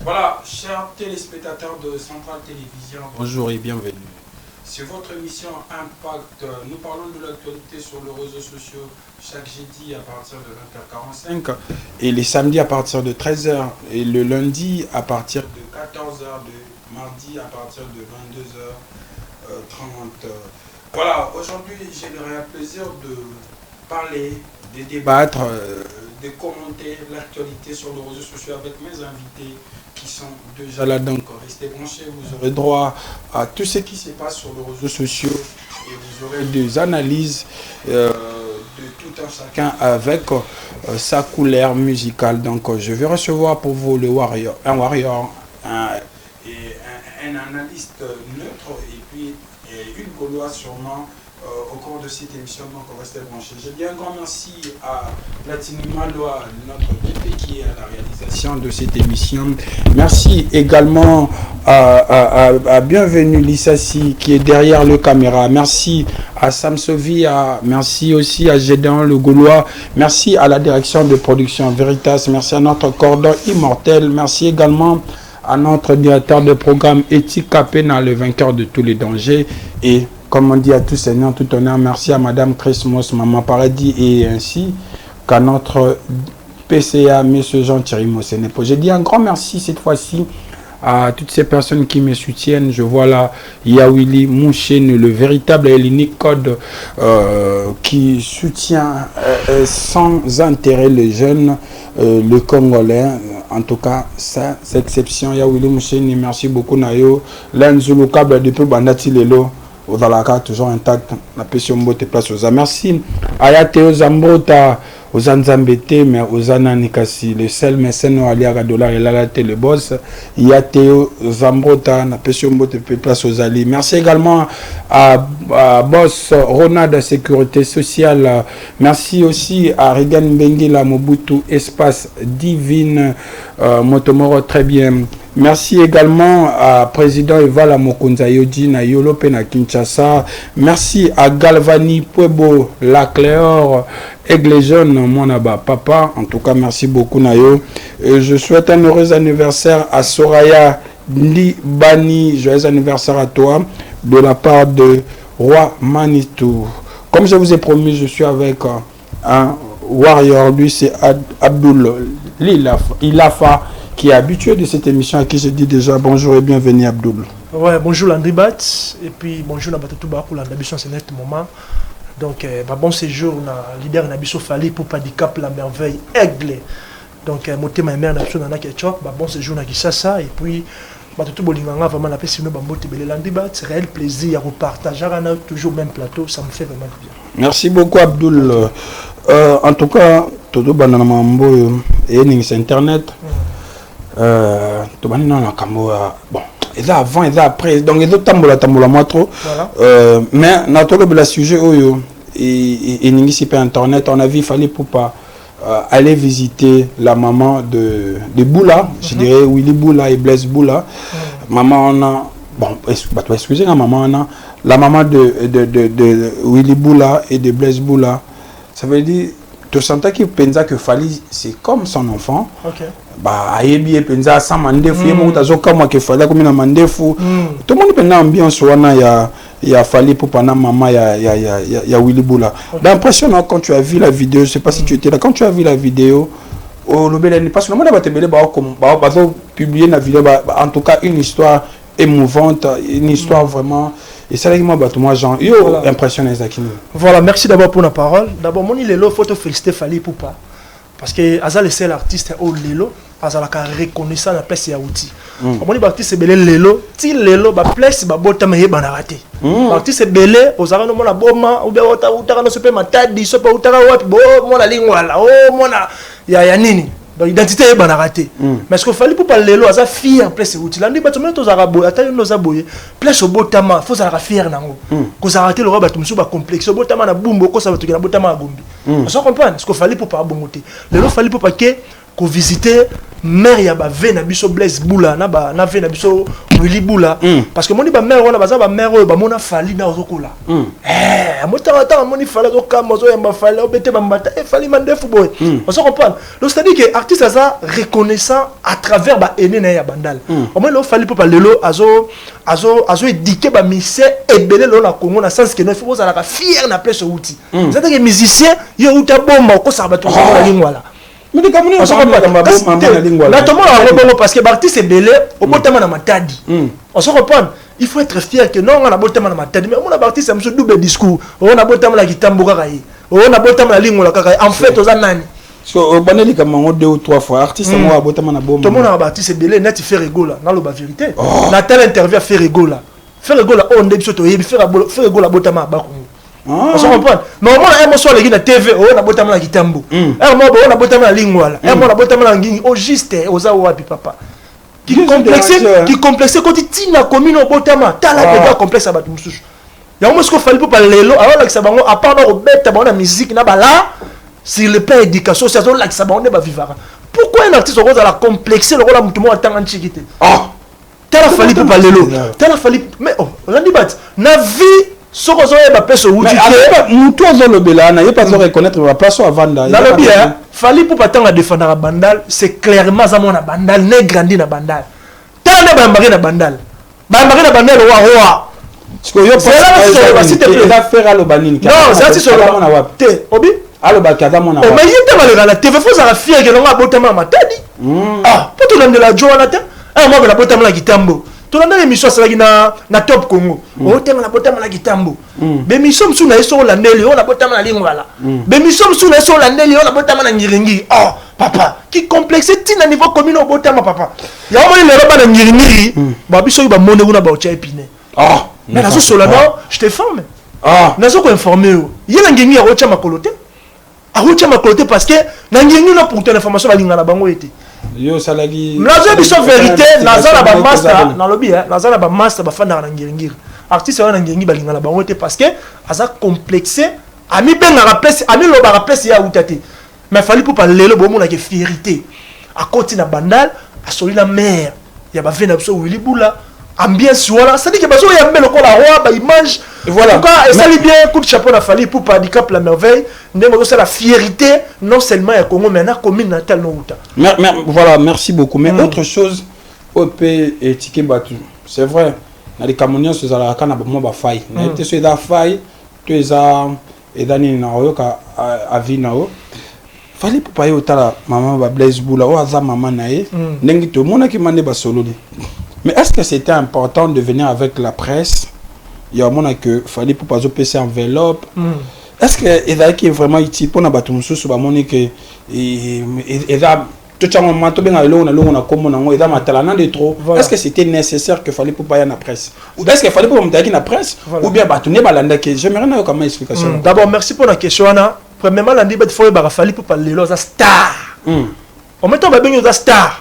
Voilà, chers téléspectateurs de Centrale Télévision, bonjour et bienvenue. C'est votre émission Impact. Nous parlons de l'actualité sur les réseaux sociaux chaque jeudi à partir de 20h45 et les samedis à partir de 13h et le lundi à partir de 14h, le mardi à partir de 22h30. Voilà, aujourd'hui j'ai le réel plaisir de parler, de débattre, de commenter l'actualité sur les réseaux sociaux avec mes invités qui sont déjà là. Donc restez branchés, vous aurez droit à tout ce qui se passe sur les réseaux sociaux et vous aurez des analyses de tout un chacun avec sa couleur musicale. Donc je vais recevoir pour vous un warrior et un analyste neutre et puis une gauloise sûrement au cours de cette émission, donc on reste branché. Je dis un grand merci à Platini Maloa, notre DP qui est à la réalisation de cette émission. Merci également à Bienvenue Lissassi qui est derrière le caméra. Merci à Samsovia, merci aussi à Gédéon Le Gaulois, merci à la direction de production Veritas, merci à notre cordon immortel, merci également à notre directeur de programme Éthique Capena, le vainqueur de tous les dangers. Et comme on dit à tous seigneurs, tout honneur, merci à Madame Christmas, Maman Paradis, et ainsi qu'à notre PCA, M. Jean-Thierry Mossenepo. Je dis un grand merci cette fois-ci à toutes ces personnes qui me soutiennent. Je vois là Yawili Mouchen, le véritable et l'unique code qui soutient sans intérêt les jeunes, le Congolais. En tout cas, ça, c'est exception. Yawili Mouchen, merci beaucoup. Nayo, l'Anzulu Câble depuis Bandati Lelo. Au Dalaka, toujours intact. La pression te place aux merci. Ayateo Zambrota, aux Anzambete, mais aux Ananikasi, le seul mécène au Aliaga Dollar et l'Alate, le boss. Ayateo Zambrota, la pression te place aux Ali. Merci également à Boss Ronald de Sécurité Sociale. Merci aussi à Regan Benguila Mobutu, Espace Divine, Motomoro, très bien. Merci également à Président Evala Mokonza Yodi na Yolo Pena Kinshasa. Merci à Galvani Puebo Lacléor, Aigle Jaune, Monaba Papa. En tout cas, merci beaucoup Nayo. Et je souhaite un heureux anniversaire à Soraya Ndibani. Joyeux anniversaire à toi de la part de Roi Manitou. Comme je vous ai promis, je suis avec un warrior. Lui, c'est Abdoul Ilafa, qui est habitué de cette émission, à qui je dis déjà bonjour et bienvenue Abdoul. Ouais, bonjour Landry Bat, et puis bonjour Nabatoutou Bakou, l'ambition c'est net moment. Donc, bon séjour, leader Nabiso Fali pour pas handicap la merveille aigle. Donc, monter ma mère n'a pas ketchup, bon séjour na Kishasa, et puis Batoutou Bolinganga vraiment la paix, Bambote Belé Landry Bat, c'est réel plaisir à repartager, toujours même plateau, ça me fait vraiment bien. Merci beaucoup Abdoul. En tout cas, tout le monde et internet. Bon, et là avant et là après, donc il y a tambola moi trop. Mais naturellement le sujet et n'ingénieur internet, on a vu il fallait pour pas aller visiter la maman de Boula, je dirais Willy Boula et Blaise Boula. Maman on a bon, excusez la maman on a la maman de Willy Boula et de Blaise Boula. Ça veut dire tu sentais qu'il pensait que Fali c'est comme son enfant. Bah ayebi penza sans mandefu yemo utazoka moi que Fali comme na mandefu. Tout le monde penza ambiance wana ya Fali pour pana maman ya Willy Boula. D'impression quand tu as vu la vidéo, je sais pas si tu étais là quand tu as vu la vidéo au lobelani parce que le monde va te belé comme publier la vidéo en tout cas une histoire émouvante, une histoire vraiment. Et c'est là que moi, Jean, impressionné. Voilà, merci d'abord pour la parole. D'abord, mon il faut te féliciter Fali Poupa. Parce que Azal est seul artiste au Lelo, Azal a reconnaissant la place et outil. Mon artiste est belé Lelo, ti Lelo, ba place, ba bota me ba raté. L'artiste est belé, aux arans mon aboma, ou bien utara no super matadi, super utara wapi, bo mon la ligne wala, oh mon ya nini. Donc l'identité est raté. Mais ce qu'il fallait pour parler là, ça fier place outil. Là, nous battons tous arabes, attends nous aboyer. Place au botama, faut ça fier nango. Qu'on s'arrête le roba, tout monsieur ba complexe. Au botama na bumbo, qu'on ça va te na botama à gombi. On s'en comprend. Ce qu'il fallait pour pas bongoter. Le lot fallait pour pas que qu'on visiter mère ya ba ve na biso Blaise Boula na ve na biso Willy Boula parce que moni ba mère wana baza ba mère oyo ba mona fali na ozokola motata moni fali zo kama zo yamba fali obete ba mbata fali mandefu boy on se comprend donc c'est à dire que artiste ça reconnaissant à travers ba ene na ya bandal au moins lo fali pour lelo azo édiquer ba mission ebele lo na Congo na sens que no faut ça la fier na place outil c'est à dire que musicien yo uta bomba ko ça ba to na lingwa là mais de comme on parce que l'artiste est belé au botama na matadi on se reprend il faut être fier que non on a botama na matadi mais on a artiste c'est un double discours on a botama la kitambo kaka yi on a botama la lingua kaka en fait aux nani so baneli comme 2 ou 3 fois artiste moi botama na bomba tout le monde a artiste est belé net fait rigola na lo ba vérité na tel interview fait rigola on début to yebi faire rigola botama ba on se comprend mais au moins un morceau les na TV on a botama na kitambo un mot on a botama na lingwala un mot on a botama na ngingi au juste aux wapi papa qui complexé quand tu tina commune au botama tala peut complexe ba mususu ya au moins ce qu'il fallait pour lelo alors là que ça bango à part dans bête ba na musique na bala sur le plan éducation c'est là que ça bango ba vivara pourquoi un artiste rose à la complexer le rôle mutu mo atanga nchikite tala fallait pour lelo tala fallait mais rendi bat na vie soko zo ba peso wuti ke mutu zo lobela na pas reconnaître la place avant là na lobi fali pour patanga défendre la bandal c'est clairement ça mona bandal ne grandi na bandal tane ba mbari na bandal wa parce que yo pas si te plaît faire à lobanini non ça c'est sur mona wa te obi allo ba kaza mona wa mais yete malera la TV faut ça fier que longa botama matadi pour tout de la joie na te moi la botama la kitambo tout le monde émission ça na top Congo o tema na botama na kitambo be mission sou na eso la ndeli o na botama na lingwala be mission sou na eso la ndeli o na botama na ngiringi papa qui complexe tina niveau commune o botama papa ya o moni le roba na ngiringi ba biso ba monde kuna ba o tia épine mais nazo sola non je te forme nazo ko informer o yela ngiringi o tia makolote parce que na ngiringi na pour ton information ba lingana bango été yo salagi nazo biso vérité nazala ba master na lobby nazala ba master ba fanda na ngingiri artiste wana ngingi balinga na bango te parce que aza complexé ami benga la place ami lo ba place ya utate mais fallait pour parler le bon mona que fierté à côté na bandal a soli la mère ya ba vena biso Willy Boula ambiance voilà ça dit que bazo ya mbelo ko la roi ba image et voilà et ça lui bien coup de chapeau na fallait pour handicap la merveille ndemo c'est la fierté non seulement ya Congo mais na commune natale no uta voilà merci beaucoup mais autre chose OP et Tiki Batu c'est vrai na les Camerounais se zala kana ba mo ba faille na été so da faille to eza edani na oyoka avinao fallait pour payer otala maman ba Blaise Boula o aza maman nae ndengi to mona ki mande ba solo mais est-ce que c'était important de venir avec la presse? Il y a un moment que fallait pour pas PC enveloppe. Est-ce que il est vraiment utile pour n'abattre mon sous sur mon que il a tout le monde bien à l'eau on a comme on a matala de trop. Est-ce que c'était nécessaire que fallait pour pas y la presse? Ou est-ce qu'il fallait pour monter la presse? Ou bien bâtonner balanda que j'aimerais avoir comme explication. D'abord merci pour la question Anna. Premièrement lundi il faut fallait pour parler aux star. En mettant ba benyo za star.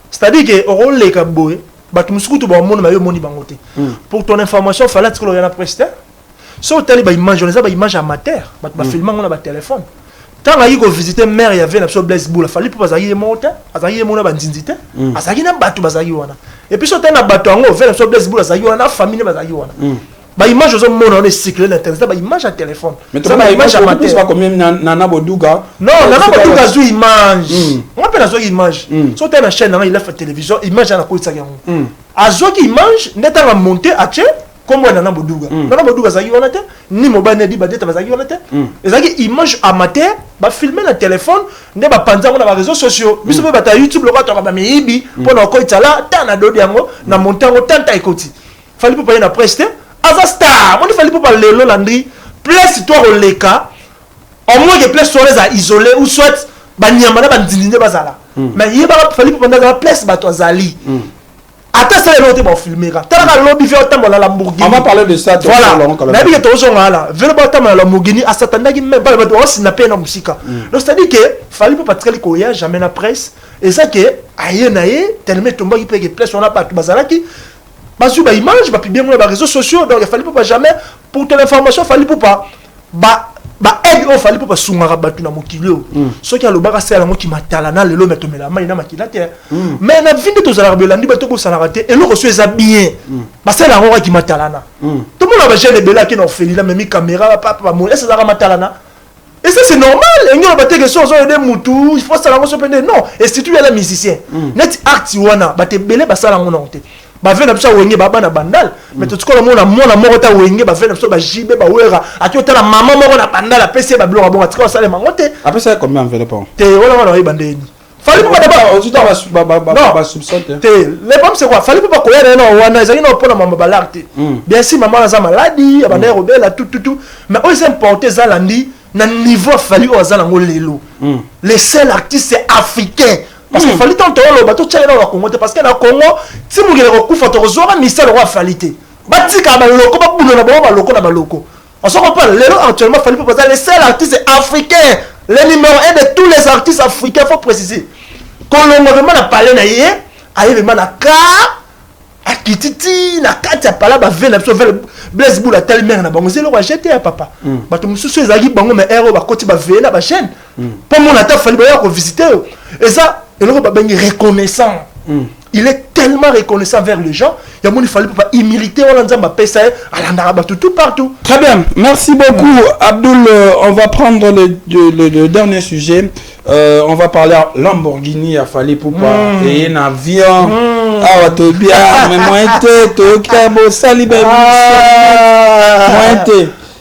C'est-à-dire que au rôle les kaboy pour ton information, il fallait que tu aies la presse. Si tu as une image amateur, tu as filmé sur téléphone. Quand tu as visité mère, il y avait un Blaise Boula, il fallait que tu aies monté, tu aies monté, et puis si tu as un bateau, tu as un Blaise Boula, tu as une famille. Bah image aux hommes on est cyclé l'internet bah image à téléphone mais tu as image amateur c'est pas comme Nana Boduga non Nana Boduga zou image on appelle la image so tu as une chaîne il a fait télévision image à la côté ça gagne azo qui image n'est à monter à tché comme Nana Boduga ça y on a ni mobile ne dit bah ça y on a et ça qui image amateur bah filmer le téléphone ne bah panza on a les réseaux sociaux biso ba ta YouTube le roi ba mibi pour na ko itala ta na dodi yango na monter on tanta ekoti fallait pas payer na presse Aza star, on ne fallait pas parler le landry. Place toi au leka, au moins que place soit les isolé ou soit banyamana bandinine bazala. Mais il fallait pas prendre la place bato zali. Attends ça les autres vont filmer. T'as la lobby fait autant la Lamborghini. On va parler de ça. Voilà. Mais bien que tu es là, veux pas autant la Lamborghini à s'attendre qui même pas bato aussi n'a pas na musique. Donc c'est à dire que fallait pas très courrier jamais la presse et ça que aïe naïe tellement tomber qui peut que place on a pas bazala qui Basu image, bien les réseaux sociaux, donc il fallait pas jamais pour ton information, il fallait pas ba aide au fali pour pas sungara batu na mokilio ceux qui a le baka sala ngo ki matala na lelo metomela mai na makila te mais na vinde to zala belandi bato ko sala raté et le reçu eza bien ba sala ngo ki matala na tout le monde va jeune bela qui na ofeli la même caméra papa mo est-ce zala matala na et ça c'est normal et nous ba te que so de mutu il faut sala ngo so pende non et si tu es la musicien net art wana ba te belé ba sala ngo na te ba vena biso wenge ba bana bandal mais tout ko mona mona moko ta wenge ba vena biso ba jibe ba wera ati otala maman moko na bandal a pc ba blora bon ati ko sala mangote après ça combien enveloppe te wala wala ibandeni fallait pas d'abord ba soupçonner te le problème c'est quoi fallait pas ko yena no wana ezali no pona mama balarte bien si maman a maladie abanda rebelle tout mais eux importer ça landi na niveau fallait ozala ngo lelo les seuls artistes africains parce qu'il fallait tant le bateau tchèque dans le Congo parce que dans le Congo si vous voulez recouvrir votre zone mystère roi fallait batika ba loko ba boulona ba loko na ba loko on se comprend lelo actuellement fallait pas les seuls artistes africains les numéro 1 de tous les artistes africains faut préciser quand on vraiment na parler na yé aye vraiment na ka akititi na kati ya pala ba vena so vele blaise boula tellement na bango zelo wa jeter à papa bato mususu ezaki bango mais héros ba koti ba vena ba chaîne pour mon ata fallait ba ko visiter et ça et le reconnaissant. Il est tellement reconnaissant vers les gens. Il y a fallait pas humilité tout partout. Très bien, merci beaucoup Abdoul. On va prendre le dernier sujet. On va parler à Lamborghini à Fally Poupa et un avion. Ah ouais, bien, mais moi t'es salibé.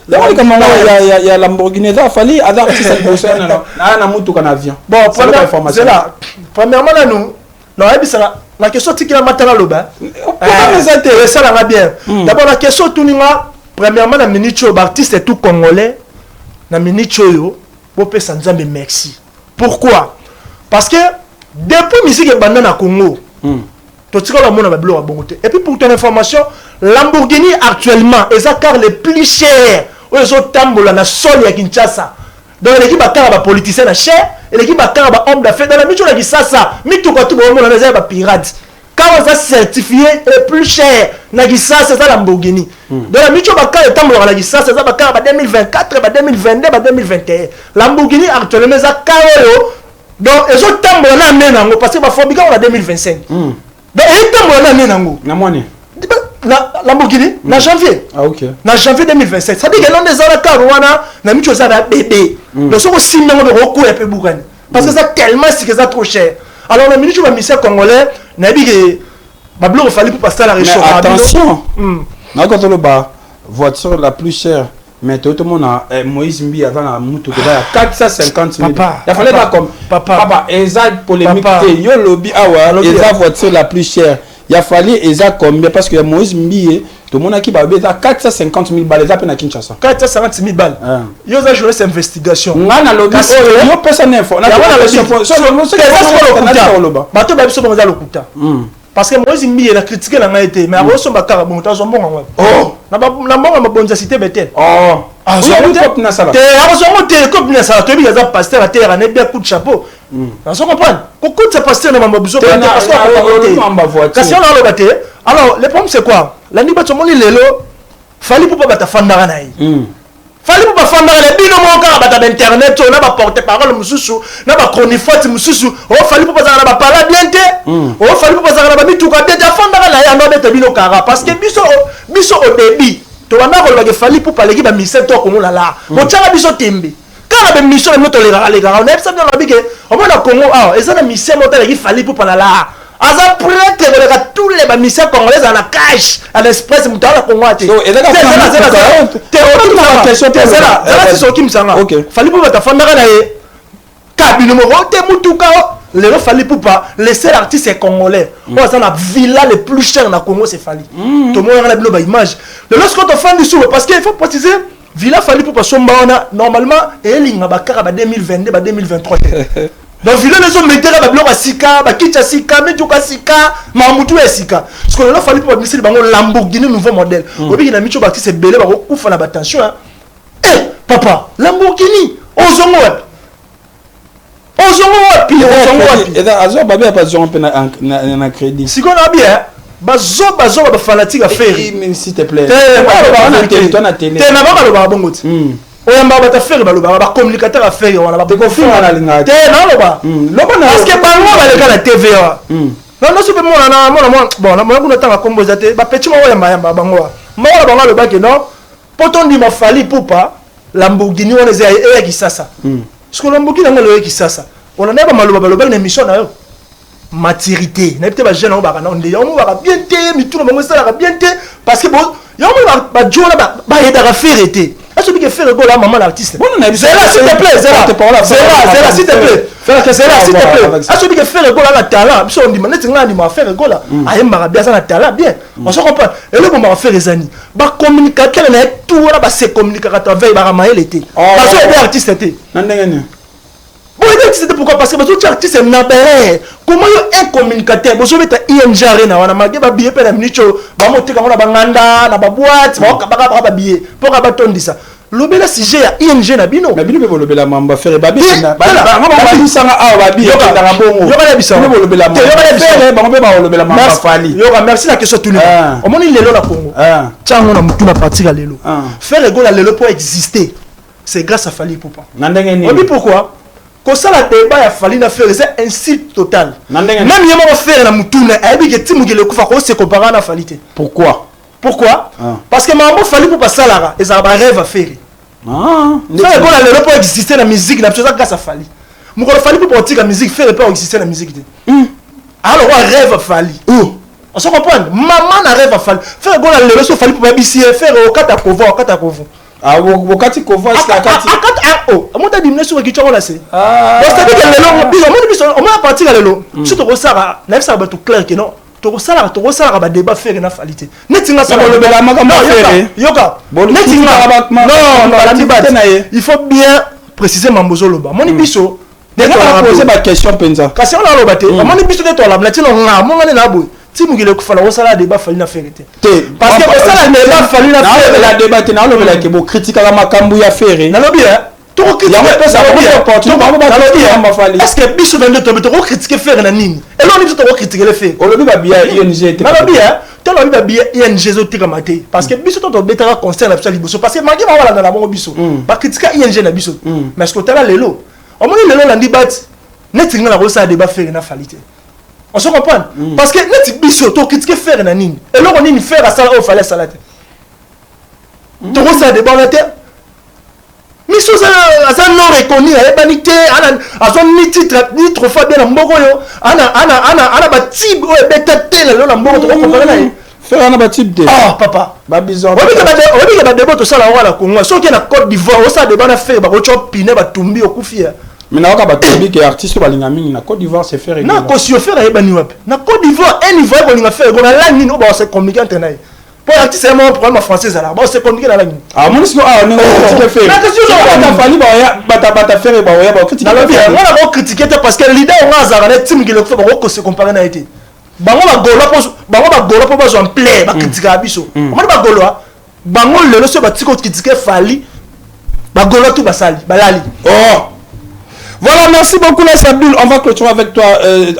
Il y a Lamborghini, il fallait avoir un avion. Bon, premièrement, la question c'est qu'il a matin à l'oba. Ça va bien. D'abord, la question tout premièrement, la minute artiste est tout congolais. La minute yo, Bopé Sanzambe merci. Pourquoi? Parce que depuis musique est bandana Congo. Et puis pour ton information, Lamborghini actuellement est à car les plus chers. Ils ont tambola na sol ya Kinshasa. Donc l'équipe a car politicien na cher et l'équipe a car homme d'affaires dans la mission la Kinshasa. Mais tout quand tout le monde na ba pirate. Quand on va certifier le plus cher na Kinshasa c'est ça Lamborghini. Dans la mission ba car tambola na Kinshasa c'est ça ba car 2024, ba 2022, ba 2021. Lamborghini actuellement ça car donc ils ont tambola na menango parce que ba fabriquer en 2025. Donc ils tambola na menango. Na moine. Lamborghini, na janvier. Ah ok. Na janvier 2027. Ça dit que l'on des ans Carouana, na mis ça na bébé. Le sont aussi non de recours et peu bourrane. Parce que ça tellement c'est que ça trop cher. Alors la minute où va misser congolais, na dit que Bablo fallait pour passer la réchauffe. Attention. Na quand on ba voiture la plus chère. Mais tout le monde a Moïse Mbi avant la moto qui va à 450 000. Il fallait pas comme papa. Exact polémique. Yo lobby awa. Exact voiture la plus chère. Il a fallu exact combien parce que Moïse Mbi tout le monde a qui va à 450 000 balles. Ils à Kinshasa. 450 000 balles. Yo a joué cette investigation. On a lobby. Yo personne n'info. On a parce que Moïse Mbi il a critiqué la maïté mais avant son bakara bon t'as un bon oh na bon bonne cité betel oh ah so copie na sala te azo te copie na sala to bi za pasteur à terre na bien coup de chapeau on se comprend pourquoi ça pasteur na mamba biso parce que on a le baté alors le problème c'est quoi la ni bato moni lelo fallait pour pas bata fandara na fallait pas fandara les bino mon ka bata d'internet on a pas porter parole mususu na ba chronifote mususu oh fallait pas na ba parler bien te oh fallait pas na ba mituka te fandara na ya no beta bino kara parce que biso au début to wana ko ba fallait pour parler ki ba mission to ko la la mo tshaka biso tembe quand la mission le moto les gars on a ça dans la bique au moins na Congo ah et ça la mission moto qui fallait pour parler là Aza prêtre de tous les missions congolaises à la cache à l'express mutala Congoate. So et là c'est ce qui me semble. Fallait pour ta femme na ye. Kabino mo te mutuka le fallait pour pas laisser l'artiste congolais. On ça la villa les plus chères na Congo c'est fallait. Tout le monde a la image. Le lorsqu'on te fait du sous parce qu'il faut préciser villa fallait pour pas somba normalement et linga bakara ba 2022 ba 2023. Donc villa les hommes mettera ba bloka sika ba kicha sika metuka sika mamutu esika. Parce que là fallait pour misser bango Lamborghini nouveau modèle. Obi na micho baki c'est belé ba kufa na attention hein. Eh papa Lamborghini ozongo wapi et là azo babé pas besoin na crédit. Si qu'on a bien bazo ba fanatique à faire. S'il te plaît. Toi na télé. T'es na ba lo ba bongo. oyamba bata faire baloba ba communicateur à faire wana ba confirme na linga te na loba parce que bango baleka na TVA non sope mona na mona bon na mona kuna tanga kombo zate ba petit mo yamba bango mona bango loba ke non poto ndi mafali pupa Lamborghini on les a qui sasa ce que Lamborghini na le qui sasa on en a ba maloba baloba na émission na yo maturité na peut ba jeune on ba na on ba bien té mi tout bango ça la bien té parce que bon yo ba jona ba yeda faire été est-ce que faire go là maman l'artiste bon on a s'il te plaît Zéla s'il te plaît Zéla s'il te plaît est-ce que faire go là la talent biso on dit manet ngani ma faire go là ayemba bien ça na talent bien on se comprend et le moment faire les amis ba communicateur na tout là ba se communicateur veille ba maël était parce que les artistes étaient bon c'était pourquoi parce que les artistes n'appellent comment un communicateur vous mettre ING arena wana mage ba billet pe na minicho ba monter quand na banganda na ba boîte ba billet pour ba tondisa lobela sujet ya ING na bino pe lobela mamba faire ba billet na ba sanga a ba billet na bongo yo ba bisa yo lobela mamba ba mbe ba lobela mamba fali yo merci la question tout le monde on moni lelo na Congo tsango na mutu na partir lelo faire go la lelo pour exister c'est grâce à Fally Ipupa nandenge ni pourquoi quand ça la débat ya Fally na faire c'est un site total même yema va faire na mutuna abi ke timu ke le kufa ko se comparer na Fally te pourquoi parce que mambo Fally Ipupa salara et ça va rêve à faire ça ko la le pour exister la musique na chose grâce à Fally mo ko Fally Ipupa tika musique faire pas exister la musique te alors on rêve à Fally on se comprend maman na rêve à Fally faire ko la le so Fally Ipupa bisi faire au kata kovo ah wakati kovo c'est kati monta dimne sur ki tshoko la se parce que lelo biso on va partir lelo surtout ko sara na ça ba tout clair que non to sala ba débat faire na Fally te netinga ça le bela makambo faire yoka netinga non la débat il faut bien préciser mambozo loba moni biso de poser ba question penza kasi on a loba te moni biso de to la na tino nga mo ngane na boy timu gile kufala ko sala débat Fally na faire te parce que ko sala débat Fally na faire la débat te na lobela ke bo critique la makambo ya faire na lobi to critiquer ça est-ce que biso dans to to critiquer faire na nini et l'on dit to critiquer le fait o lobi ba bia ING te na lobi to lobi ba bia ING zo tika maté parce que biso to betara concert na biso parce que magi ba wala na bango biso ba critiquer ING na biso mais est-ce que tala lelo o moni lelo la ndi bat netinga na ko sala débat faire na Fally te on se comprend parce que net biso to critiquer faire na nini et là on dit faire à ça au fallait ça la tête to ko ça débat la tête mais ça non reconnu et banité ana azon ni titre ni trop fois bien na mboko yo ana ba tib o beta tel na mboko to comprendre na faire ana ba tib de papa ba bizon obi ba débat to ça la wala Congo so ki na Côte d'Ivoire o ça débat na faire ba ko chopine ba tumbi o kufia mais na ka batumbi ke artiste ba linga mingi na Côte d'Ivoire c'est faire na ko si faire e bani wapi na Côte d'Ivoire un niveau ko linga faire ko na la nini o ba se communiquer entre naï pour artiste c'est mon problème français là ba se communiquer na la nini mon siko on critiquer faire na question ba Fally ba ya bata faire ba ya ba critiquer na bien on a critiquer parce que l'idée on a zara net tim ki le ko ba ko se comparer na été bango ba golo po ba zo en play ba critiquer abiso on ba golo bango le so ba tiko critiquer Fally ba golo tout ba sali ba lali voilà, merci beaucoup Les Abdul. On va clôturer avec toi.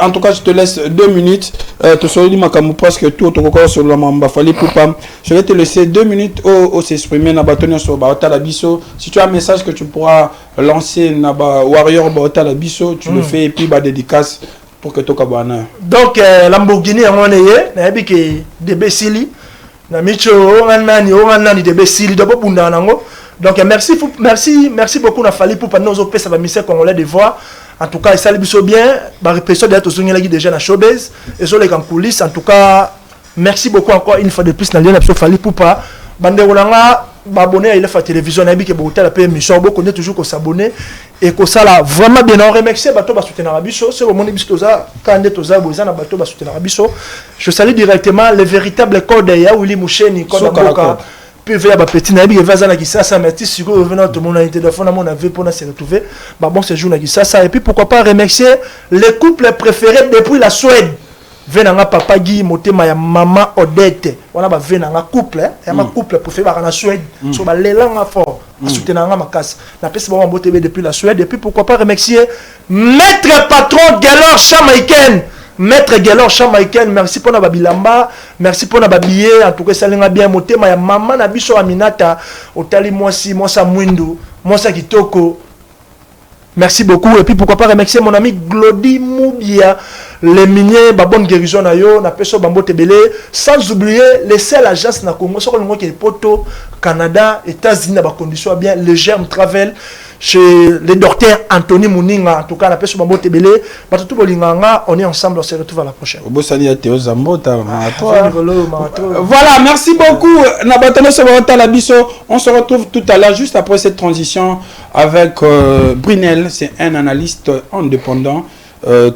En tout cas, je te laisse 2 minutes. Te souhaite makamu parce que tout au corps sur la mamba Fally Ipupa. Je vais te laisser 2 minutes au s'exprimer na batonia sur Baota la biso. Si tu as un message que tu pourras lancer na ba Warrior Baota la biso, tu le fais et puis ba dédicace pour que to kabana. Donc Lamborghini on est na bi ke DB Sili na micho nani DB Sili do bunda nango. Donc merci beaucoup na Fally Ipupa nous au pesa ba mission congolais de voir en tout cas ça le biso bien ba répression d'être zongela qui déjà na showbiz et sur les en coulisses en tout cas merci beaucoup encore une fois de plus na lien na Fally Ipupa bande rolanga ba abonner à la télévision na bi ke ba hôtel pa émission beaucoup connaît toujours ko s'abonner et ko ça là vraiment bien on remercier bato ba soutenir biso c'est au monde biso za kande toza boza na bato ba soutenir biso je salue directement le véritable code ya Willy Musheni code Boka puis vers ba petit na bi vaza na kisasa mais si siko revenant tout le monde a été téléphone on avait pour se retrouver bah bon séjour na kisasa et puis pourquoi pas remercier les couples préférés depuis la Suède venanga papa Guy motema ya maman Odette on a ba venanga couple ya ma couple préféré na Suède so ba lelanga fort soutenir nga makasi na pesi ba mbote depuis la Suède et puis pourquoi pas remercier maître patron galère jamaïcaine Maître Gelor Chamaiken, merci pour la babilamba, merci pour la babillet, en tout cas ça l'a bien monté, ma maman na biso Aminata, otali moi ça Mwindu, moi ça Kitoko. Merci beaucoup et puis pourquoi pas remercier mon ami Glody Moubia, les miniers, bonne guérison na yo, na peso bambo tebele, sans oublier les seules agences na Congo, sur le qui est poto, Canada, États-Unis, na conditions bien, le Germe Travel, chez le docteur Anthony Mouninga, en tout cas, la personne Bambo Tebele, on est ensemble, on se retrouve à la prochaine. Voilà, merci beaucoup. On se retrouve tout à l'heure, juste après cette transition avec Brunel, c'est un analyste indépendant.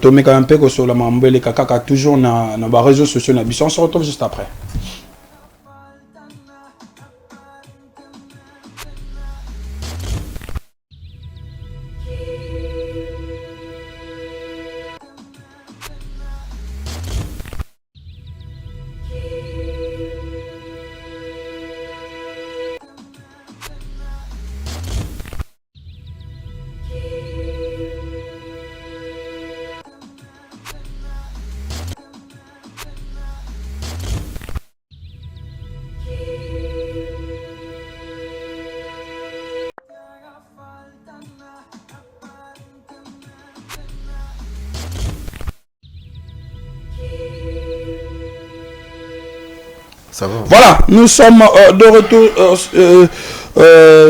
Tomé Kampeko sur la Mambele Kakaka, toujours dans les réseaux sociaux. On se retrouve juste après. Voilà, nous sommes de retour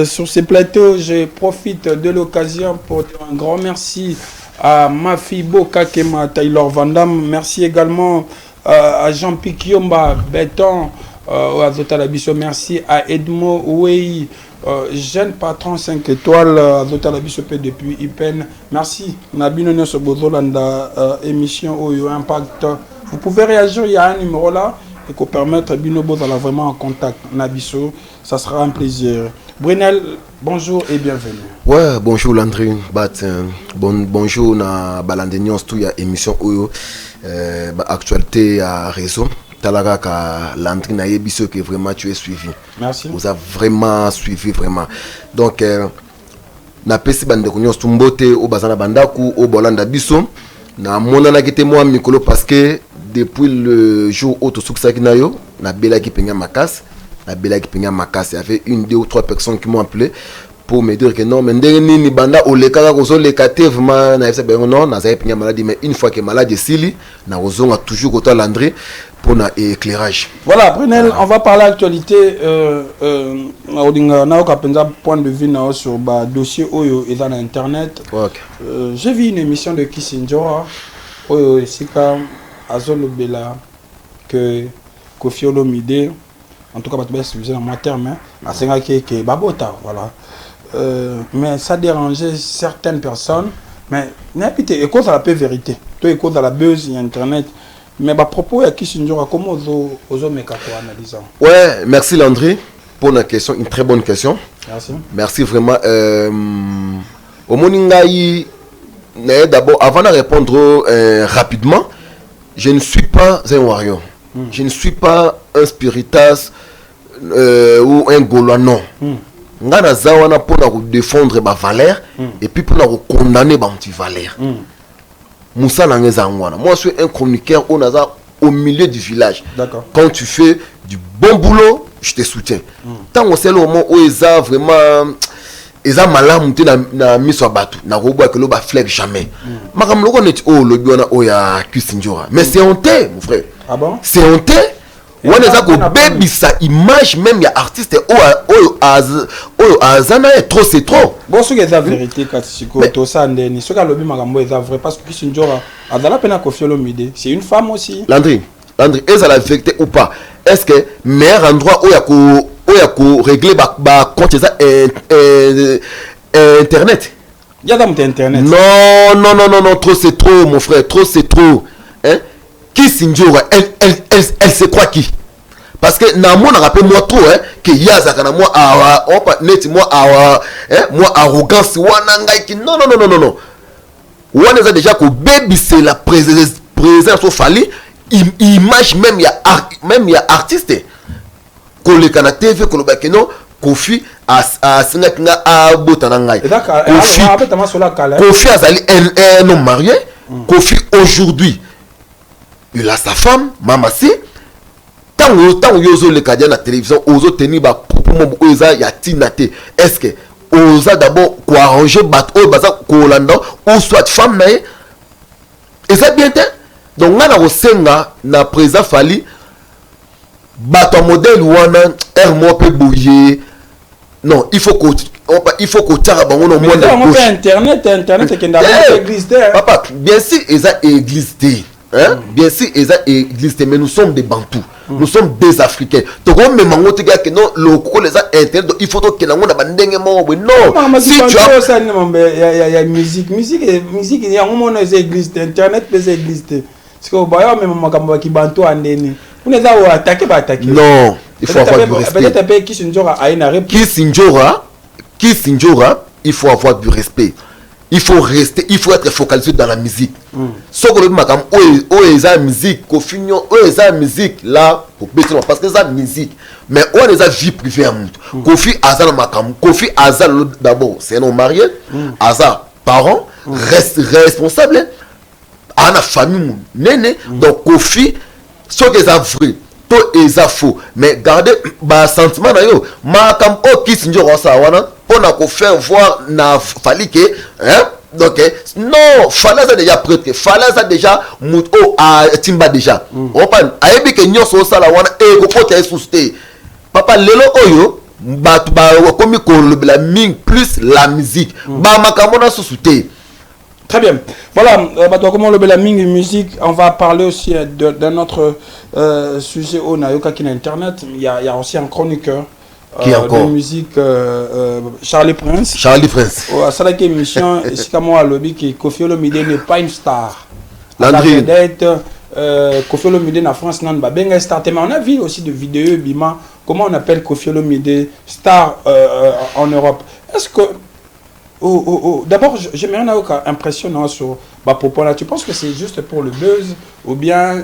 sur ces plateaux. Je profite de l'occasion pour dire un grand merci à Mafibo Kakema Taylor Vandam. Merci également à Jean-Pierre Kiomba Béton, à Zotalabiso. Merci à Edmo Ouei, jeune patron 5 étoiles, à Zotalabiso depuis IPEN. Merci. Nabino Sobozolanda, émission Oyo Impact. Vous pouvez réagir, il y a un numéro là. Et qu'on permette Binobo d'aller vraiment en contact Nabiso, ça sera un plaisir. Brunel, bonjour et bienvenue. Ouais, bonjour Landry, bonjour na Balandenions, tout y a émission Oyo, actualité à réseau. Talaga ka Landry na Yebiso que vraiment tu es suivi. Merci. Vous avez vraiment suivi vraiment. Donc na pesi bande kunions tumbote au bazana bandaku au bolanda biso na monana kete moi mikolo parce que depuis le jour où tout ça qui n'a eu, la belle qui peignait ma casse, il y avait une, deux ou trois personnes qui m'ont appelé pour me dire que non, mais ni banda ou les cas les vraiment non, n'a maladie, mais une fois que malade est sili, n'a a toujours autant Landry pour un éclairage. Voilà, Brunel, on va parler d'actualité. Point de vue sur le dossier Oyo et dans Internet. J'ai vu une émission de Kissinjora, Oyo Sika. Azolo Bela que Kofi Olomide en tout cas pas utiliser dans mon terme à Sengaki que babota voilà mais ça dérangeait certaines personnes mais n'importe écoute à la paix vérité toi écoute à la buzz internet mais à propos à qui Sinjora comment ozo meka pour analyser. Ouais, merci Landry pour la question, une très bonne question. Merci vraiment au Moningai d'abord avant de répondre rapidement. Je ne suis pas un warrior. Je ne suis pas un spiritas ou un gaulois, non. Ngana zawana pour défendre ma valeur et puis pour condamner ma anti-valeur. Moussa Langezangwana. Moi, je suis un chroniqueur au milieu du village. Quand tu fais du bon boulot, je te soutiens. Tant que c'est le moment où ils ont vraiment... Ils ont malade monté na miso abatu na robo que l'on flex jamais. Makam loko net oh le biona oh ya Kissinjora. Mais c'est honteux mon frère. Ah bon? C'est honteux. On est à baby sa image même ya artiste oh azana est trop c'est trop. Bon ce que c'est la vérité quand Siko to ça ndeni ce que lobi makambo est vrai parce que Kissinjora adala pena Kofi Olomide c'est une femme aussi. Landry est-ce la vérité ou pas? Est-ce que meilleur endroit où il y a régler compte internet. Il y a internet. Non, trop c'est trop mon frère, trop c'est trop. Hein? Kissinjora, elle se croit qui? Parce que na mon rappelle moi trop hein que yazaka moi moi arrogance wananga qui non. On a déjà que baby c'est la présence au fali image même il y a artiste. Le Canada TV Kofi a Singakinga a Botanangai. Kofi Azali un homme marié. Kofi aujourd'hui il a sa femme, Mamassi. Tant que yozo le cadia na télévision, ozo tenir ba propos mon oza ya tinate. Est-ce que oza d'abord quoi arranger bat o baza ko landa ou soit femme nae? Et ça bien te? Donc ngana ko senga na présent fali bato modèle wana air mo pe bouiller. Non, il faut que tara bango no monde gauche. Internet qui n'a pas existé. Papa, bien sûr, ils ont existé. Hein? Bien sûr, ils ont existé, mais nous sommes des Bantous. Nous sommes des Africains. Donc, même mango te que non, le coco les a internet, il faut que l'on a bandé non. Si tu as ça, il y a musique, il y a un moment où existe, internet peut exister. Parce que au Bayard même makambo qui Bantou andeni. On les a attaqué. Non, il faut avoir du respect. Peut-être qui Sinjora a une réponse. Qui Sinjora, il faut avoir du respect. Il faut rester, il faut être focalisé dans la musique. Ce que le makam o eza musique, kofinyo o eza musique là pour béton parce que ça musique. Mais on les a vie privée à monde. Kofi Azal makam, Kofi Azal d'abord, c'est non marié, Azal parent, reste responsable. À la famille néné, donc Kofi ce que ça vrai, tout est faux. Mais gardez bah sentiment na yo, makam o qui Sinjora ça wana. On a faire voir na fali que hein donc non fallait ça déjà prêté fallait ça déjà muto a timba déjà on parle ayebi que nyoso sala wana e ko pote susté papa lelo oyo ba komi ko la ming plus la musique ba makamona susté. Très bien. Voilà, comment le Belaming musique, on va parler aussi d'un autre sujet au Nayoka qui est internet. Il y a aussi un chroniqueur qui encore de musique Charlie Prince. Oh, ça la émission c'est comme moi lobby qui Koffi Olomide n'est pas une star. Landry Koffi Olomide en France non ba benga star mais on a vu aussi de vidéos bima comment on appelle Koffi Olomide star en Europe. Est-ce que d'abord j'ai rien impressionnant sur ma propos là. Tu penses que c'est juste pour le buzz ou bien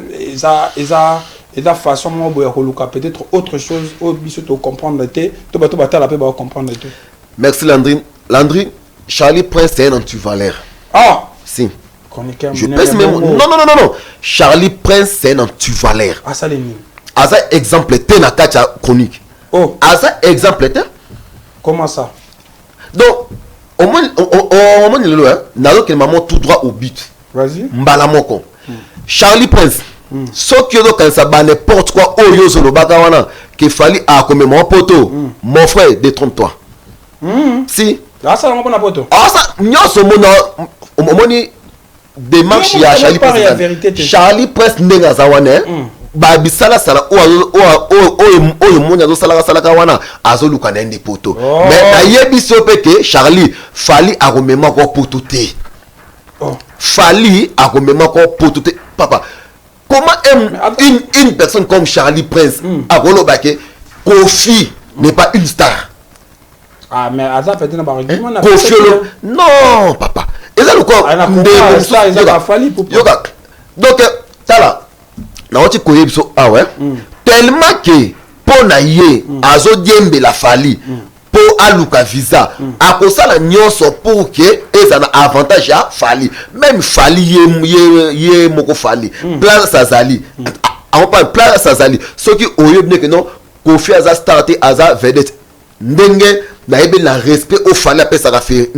et la façon moi peut-être autre chose au biso to comprendre té to bato la pe ba comprendre té. Merci Landry Charlie Prince c'est un anti-valeur. Ah si je pense même non Charlie Prince c'est un anti-valeur. Ah ça les mis. Ah ça exemple té na kacha chronique. Oh ah ça exemple té. Comment ça? Donc au moins le loin nalo que maman tout droit au but. Vas-y. Mbala moko. Charlie Prince ce qui est quand ça bat n'importe quoi au yo solo bakawana qu'il fallait à comme mon poteau mon frère détrompe-toi si ah ça on pas poteau ah ça nyoso moni démarche ya Charlie Prince ndenga zawane ba bisala sala o monya zo sala kawana azoluka na ndi poto mais na yebiso peke Charlie fallait à comme mon poteau té fallait à comme mon poteau té papa. Comment une personne comme Charlie Prince a relobake Koffi n'est pas une star? Ah mais Azar fait un argument. Koffi non papa. Et ça le corps yoga. Donc tala na oti koyebiso ah ouais tellement que pona ye azo diembe la fali pour aluka visa a kosala nyonso pour que eza na avantage ya fali même fali ye moko fali plan sazali on parle plan sazali ce qui oyebne que non Koffi aza starté aza vedette ndenge na ebe la respect au fali apesa ka fe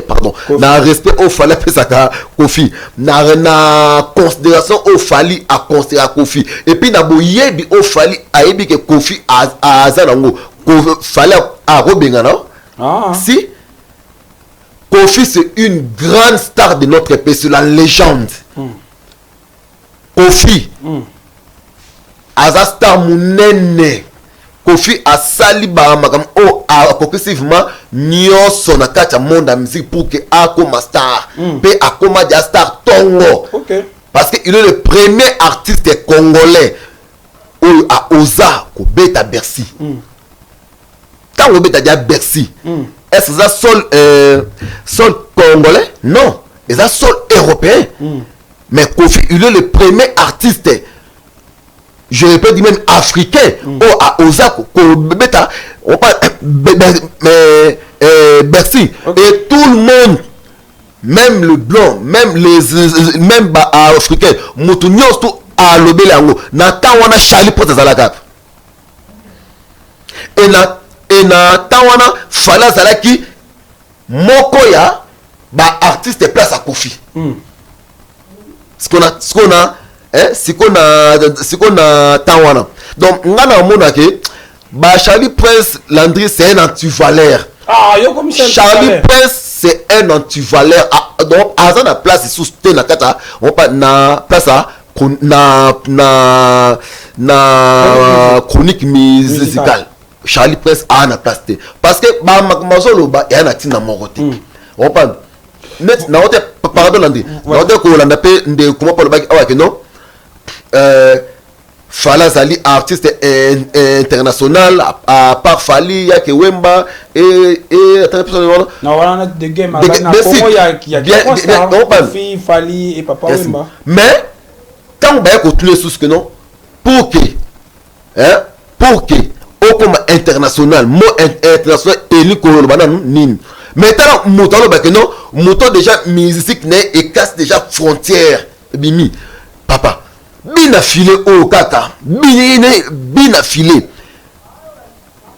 pardon na respect au fali apesa ka Koffi na considération au fali a considérer Koffi et puis na boyebi au fali ayebi que Koffi aza nango fallait à Robengana. Si Koffi c'est une grande star de notre pays, c'est la légende. Koffi Aza star munene. Koffi a sali ba makam o a progressivement nyonso na kati ya monde ya musique pour que akoma star pe akoma dia star tongo. Okay. Parce que il est le premier artiste congolais où a osa ko beta Bercy. Quand on est à Bercy, est-ce que c'est sol congolais? Non, c'est un sol européen. Mais Koffi, il est le premier artiste, je répète même africain, à Osaka, on parle Bercy. Et tout le monde, même le blanc, même les africains, Moutounios, tout a lobé lango na tawana Charlie Prince zalaka et na tawana fala zalaki moko ya ba artiste place à Kofi ce qu'on a tawana donc ngana mona ke ba Charlie Prince Landry c'est un anti-valeur. Charlie Prince c'est un anti-valeur. Donc à la place sous na kata on pas na place na chronique musicale. Charlie Prince a na place parce que ba mazolo ba ya na tina morote. On pas net na hote pardon Landry. Na hote ko landa pe nde comment pas le bac awa que non Fala Zali artiste international à part Fali ya ke Wemba et non voilà de game il y a fille Fali et papa Wemba mais quand on va continuer sous ce que non pour que au comme international mot international élu ko bana nin mais tant moto ba que non moto déjà musique né et casse déjà frontière bimi papa bina filé au kaka bina filé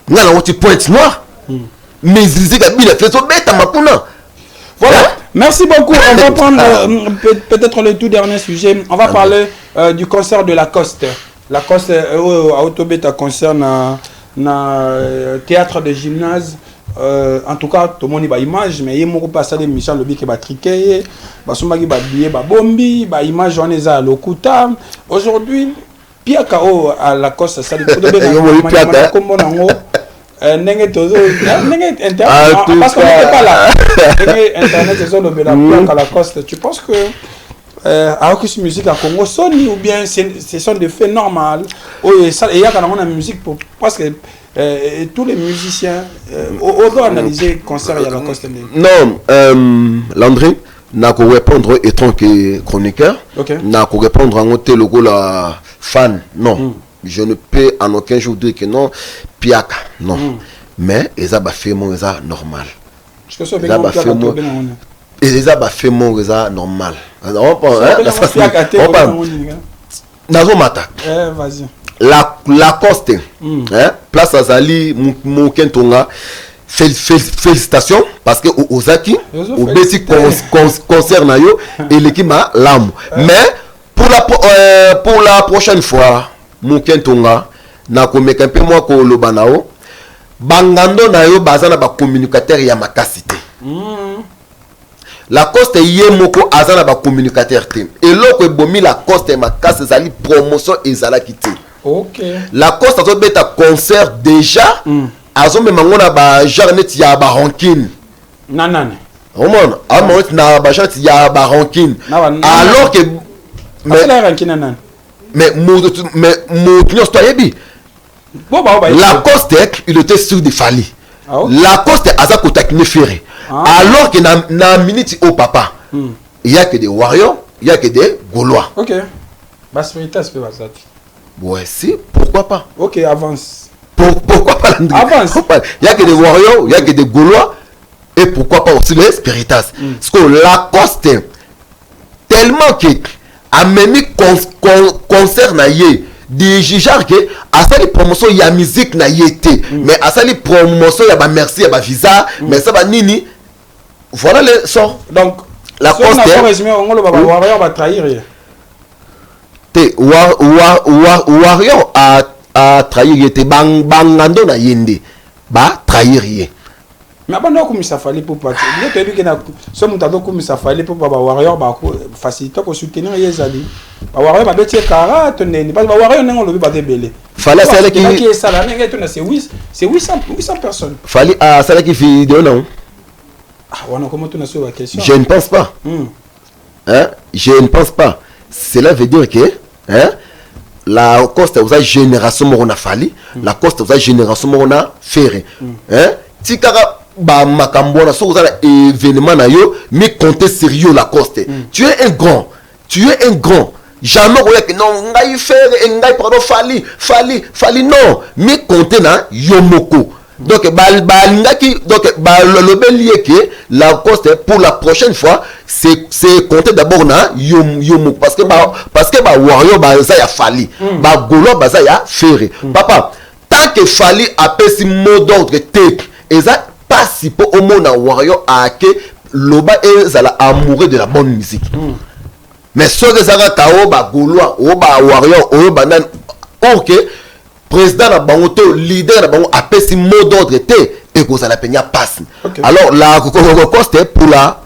ngala woti point noir mais zizika bina filé so beta makuna voilà. Merci beaucoup. On va prendre peut-être le tout dernier sujet. On va parler du concert de Lacoste. Lacoste à Autobeta concert na théâtre de gymnase. En tout cas, tout le monde a image, mais il y a beaucoup passé des missions, le bic est triqué, basumagi ba billet ba bombi, ba image on est à l'okuta. Aujourd'hui, Pia Kao à Lacoste, ça dit tout de bien. Comme on a n'engage tozo, n'engage internet parce qu'on n'était pas là. Internet c'est ça le Pia à Lacoste. Tu penses que alors que cette musique à Congo sonne ou bien ce sont des faits normaux? Et ça, il y a quand même une musique pour parce que tous les musiciens on doit analyser le concert à la Coste. Non, Landry n'a qu'à répondre étant que chroniqueur, n'a qu'à répondre en côté le la fan. Non, je ne peux en aucun jour dire que non, Piaka, non. Mais ils ont fait mon normal. Ils ont fait mon ils ont fait mon normal. Vas-y. La Coste, place à Zali, Moukentonga, félicitations parce que Ozaki, au Bessi concerne yo et l'équipe a l'âme. Mais pour la prochaine fois, Moukentonga, na komeka un peu moins que le banao, bangando na yo bazana ba communicateur ya makasité. La Coste yé moko azana ba communicateur te. Et loko bomi la Coste makase zali promotion et zala kité. Ok. La Coste a fait un concert déjà. Azo me mangona ba jarnet ya ba ranking. Nanane. Romon, amont na ba jarnet ya ba ranking. Alors que mais la ranking nanane. Mais mon stoyebi. La Coste il était sur des Fali. La Coste aza kotakine ferré. Alors que na minute au papa. Il y a que des warriors, il y a que des Gaulois. OK. Bas Veritas peut ça. Ouais, si, pourquoi pas? Ok, avance. Pourquoi pas l'André? Avance. Il n'y a que des warriors, il n'y a que des Gaulois, et pourquoi pas aussi les Spiritas. Parce que la Coste, tellement que, a même concert na yé, des juges que, à ça les promotions, il y a musique na yé té, mais à ça les promotions, il y a ba merci, il y a ba visa, mais ça va nini. Voilà les sorts. Donc, la Coste. Si on a résumé, on va warrior va trahir. Warrior a trahir yete bangando na yende ba trahir ye mais abandon comme ça fallait pour partir il était que na ce mutado comme ça fallait pour ba warrior ba faciliter pour soutenir les alliés ba warrior ba betie kara tonne ba warrior n'en lobi ba debele fallait ça qui ça là c'est 800 personnes fallait à ça qui vidéo non on a comment tu na sur la question je ne pense pas hein je ne pense pas cela veut dire que la Coste vous a génération on a fallu la Coste vous a génération on a ferré tikara ba makambona so vous a événement na yo mais compter sérieux la Coste tu es un grand jamais que non ngai faire ngai pardon fali non mais compter na yomoko Donc le bélier que Lacoste pour la prochaine fois c'est compter d'abord na yomu parce que Wario baza ya Fali ba Golo baza ya Ferré papa tant que Fali appelle si mot d'ordre te eza pas si peu au monde Wario a que loba ezala amoureux de la bonne musique mais ce que ça kao ba Golo o ba Wario o banan OK président na bango to leader na bango appelle si mot d'ordre te et que ça la peine passe alors la coste pour la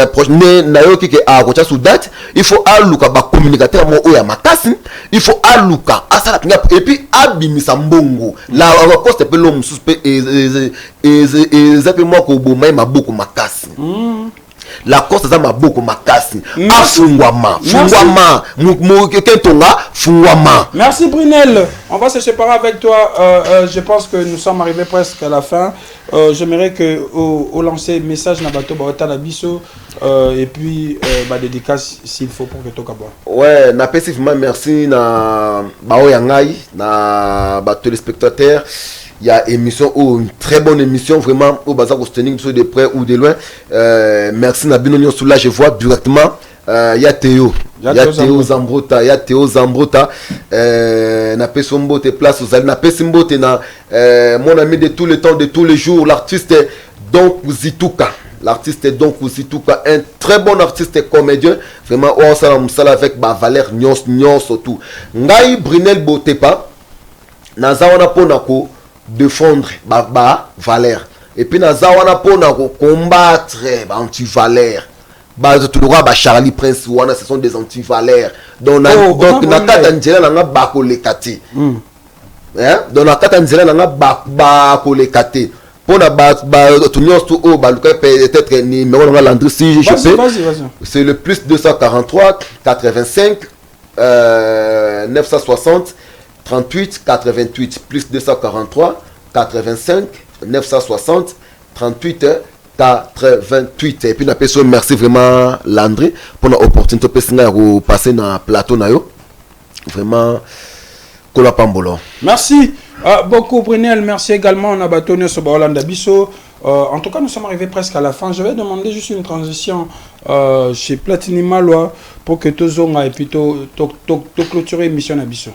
prochaine nayoki ke a kocha sous date il faut aluka ba communicateur mo oya makasi il faut aluka asala pinga et puis abimisa mbongo la coste pe lo musupe moi ko bomai maboko makasi la coste za maboko makasi afungwama fungwama. Merci Brunel, on va se séparer avec toi. Je pense que nous sommes arrivés presque à la fin. J'aimerais que au lancer message na bato ba la biso et puis dédicace s'il faut pour que to kabo. Ouais, na spécifiquement merci na bao yangai na ba téléspectateurs. Il y a émission une très bonne émission vraiment au bazar au standing de près ou de loin. Merci Nabino Nyon là je vois directement il y a Théo. Il y a Théo Zambrota, na Pesombote place aux na Pesimbote na mon ami de tout le temps de tous les jours l'artiste Don Zituka. L'artiste donc Zituka, un très bon artiste comédien, vraiment on s'ala avec Valère Nyons surtout. Ngai Brunel Botepa nazawana ponako défendre Valère et puis nazawana ponako combattre anti-Valère. Charlie Prince wana ce sont des anti-valeurs donc na kata nzela na bako lekati donc na kata nzela na bako lekati pour na peut-être numéro na Landry si je peux c'est le plus 243 85 960 38 88 plus 243 85 960 38 88 et puis merci vraiment Landry pour l'opportunité de passer dans le plateau vraiment Pambolo. Merci beaucoup Brunel, merci également on a bâtonné sur Baolanda Bisso. En tout cas nous sommes arrivés presque à la fin. Je vais demander juste une transition chez Platini Malois pour que tu zonga et puis tu clôturer l'émission à Bisso.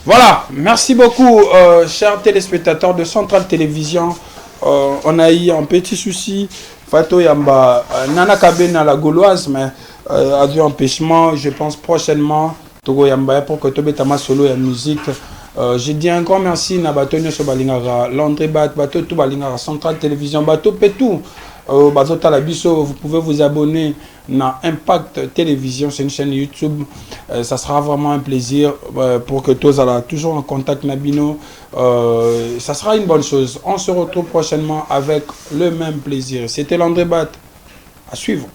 Voilà, merci beaucoup chers téléspectateurs de Centrale Télévision. On a eu un petit souci. Fato Yamba, Nana Kabena la Gauloise, mais a dû empêchement. Je pense prochainement, Togo Yamba pour que Tobe Tama solo et musique. Je dis un grand merci na Batonio Sobalingara, Landry Bato tout Balingara, Centrale Télévision, Bato Petou. Bato Talabiso, vous pouvez vous abonner à Impact Télévision, c'est une chaîne YouTube. Ça sera vraiment un plaisir pour que tous soient toujours en contact Nabino. Ça sera une bonne chose. On se retrouve prochainement avec le même plaisir. C'était Landry Bat. À suivre.